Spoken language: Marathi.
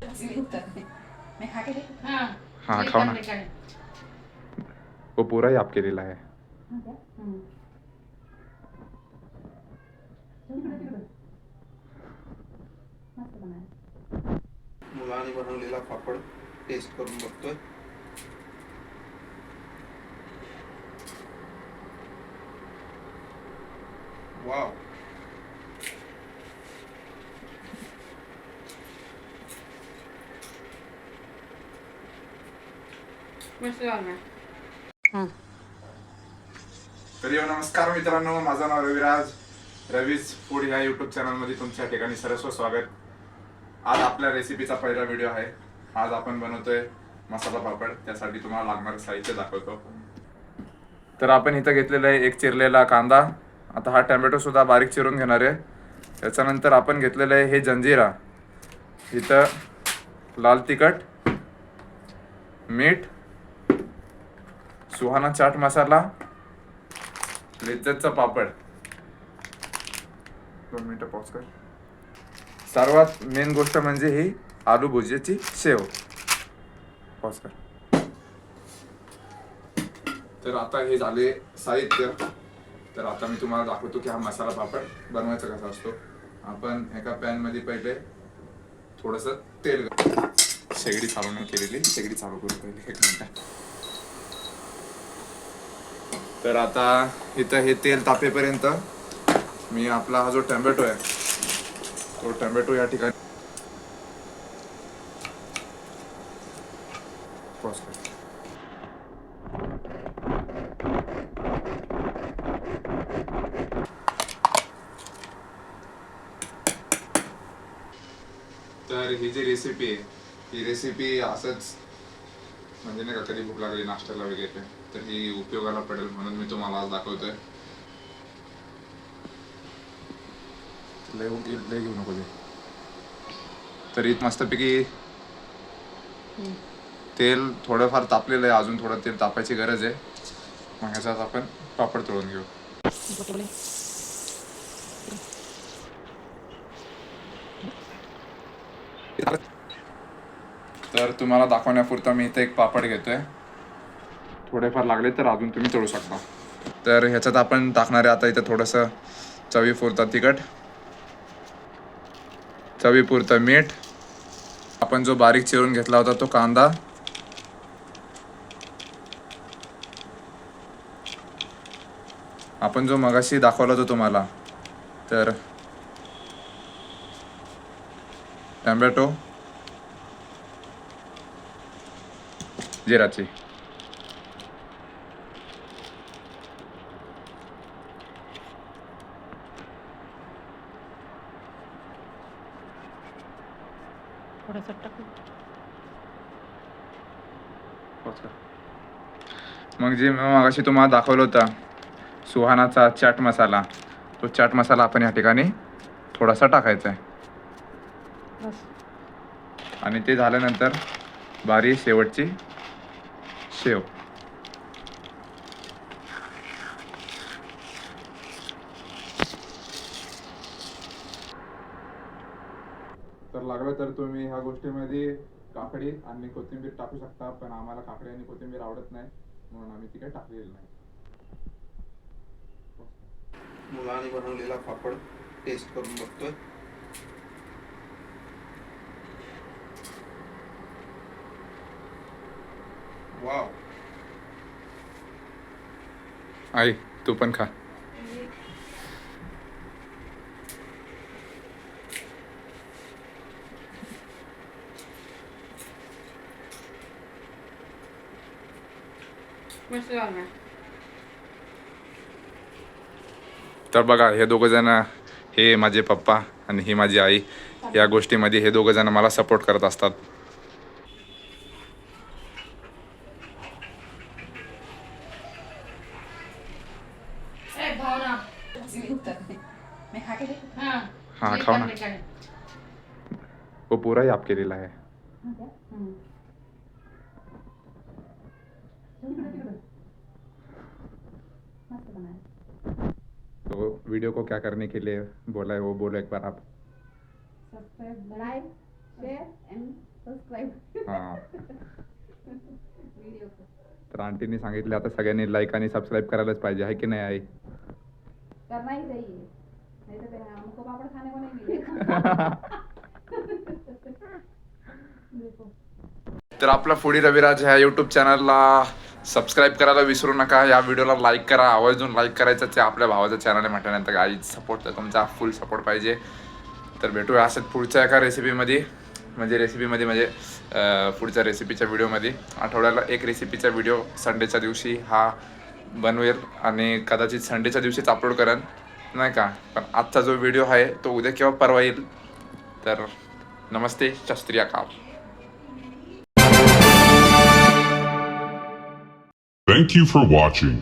मैं खा के देखूं? हाँ खाओ ना, वो पूरा ही आपके लिए लाया है. हाँ क्या? मस्त बनाया. मुलाने बनवलेला पापड टेस्ट करून बघतोय. वाव, मस्त बनवा. तर नमस्कार मित्रांनो, माझं नाव रविराज. रवीज फूड ह्या यूट्यूब चॅनलमध्ये तुमच्या ठिकाणी सर्वस्व स्वागत. आज आपल्या रेसिपीचा पहिला व्हिडिओ आहे. आज आपण बनवतोय मसाला पापड. त्यासाठी तुम्हाला लागणारं साहित्य दाखवतो. तर आपण इथं घेतलेलं आहे एक चिरलेला कांदा. आता हा टोमॅटो सुद्धा बारीक चिरून घेणार आहे. त्याच्यानंतर आपण घेतलेलं आहे हे जंजिरा, इथं लाल तिखट, मीठ, सुहाना चाट मसाला, लिज्जतचा पापड. 2 मिनिटं पॉज कर. सर्वात मेन गोष्ट म्हणजे ही आलू भुजियाची शेव. पॉज कर. तर आता हे झाले साहित्य. तर आता मी तुम्हाला दाखवतो की हा मसाला पापड बनवायचा कसा असतो. आपण एका पॅन मध्ये पहिले थोडंसं तेल, शेगडी चालू नाही केलेली, शेगडी चालू करू पहिले 1 मिनिट. तर आता इथं हे तेल तापेपर्यंत मी आपला हा जो टोमॅटो आहे तो टोमॅटो या ठिकाणी पॉज कर. तर ही जी रेसिपी आहे ही रेसिपी असंच म्हणजे नाही का, कधी भूक लागली नाश्त्याला वगैरे तर ही उपयोगाला पडेल म्हणून मी तुम्हाला आज दाखवतोय. लय घेऊ नको. तरी मस्तपैकी तेल थोडंफार तापलेलं आहे, अजून थोडं तेल तापायची गरज आहे. मग ह्याच्यात आपण पापड तळून घेऊ. तर तुम्हाला दाखवण्यापुरता मी इथे एक पापड घेतोय. थोडेफार लागले तर अजून तुम्ही तळू शकता. तर ह्याच्यात आपण टाकणार आहे आता इथं थोडंसं चवीपुरतं तिखट, चवीपुरतं मीठ, आपण जो बारीक चिरून घेतला होता तो कांदा, आपण जो मगाशी दाखवला होता तुम्हाला तर टोमॅटो, जिराची, थोडंसं टाकू. मग जे मगाशी तुम्हाला दाखवलं होता सुहानाचा चाट मसाला, तो चाट मसाला आपण या ठिकाणी थोडासा टाकायचा आहे. बस. आणि ते झाल्यानंतर बारीक शेवटची शेव. तर लागलं तर तुम्ही ह्या गोष्टीमध्ये काकडी आणि कोथिंबीर टाकू शकता, पण आम्हाला काकडी आणि कोथिंबीर आवडत नाही म्हणून आम्ही ती काही टाकलेली नाही. मुलाने बनवलेला पापड टेस्ट करून बघतोय. वाव, आई तू पण खा. मस्त बनवा. तर बघा हे दोघं जण, हे माझे पप्पा आणि ही माझी आई, या गोष्टीमध्ये हे दोघं जण मला सपोर्ट करत असतात. मैं खा के देखूं? हाँ खाओ ना, वो पूरा ही आपके लिए लाया है. हाँ क्या? मस्त बनाया. तो वीडियो को क्या करने के लिए बोला है वो बोलो एक बार आप. Subscribe, like, share end subscribe हा व्हिडिओ तर आंटीने सांगितले आता सगळ्यांनी लाईक आणि सबस्क्राईब करायलाच पाहिजे आहे की नाही आई? करना ही चाहिए नहीं तो हमको पापड़ खाने को नहीं मिलेगा देखो तर आपला फूडी रविराज ह्या यूट्यूब चॅनलला सबस्क्राईब करायला विसरू नका. या व्हिडिओला लाईक करा, आवर्जून लाईक करायचंच आहे. आपल्या भावाचं चॅनल आहे म्हटल्यानंतर गाईज सपोर्ट तर तुमचा फुल सपोर्ट पाहिजे. तर भेटूया असंच पुढच्या एका रेसिपीमध्ये म्हणजे पुढच्या रेसिपीच्या व्हिडिओमध्ये. आठवड्याला एक रेसिपीचा व्हिडिओ संडेच्या दिवशी हा बनवेल आणि कदाचित संडेच्या दिवशीच अपलोड करेन नाही का. पण आजचा जो व्हिडिओ आहे तो उद्या किंवा परवा येईल. तर नमस्ते, शास्त्रीय अकाल. Thank you for watching.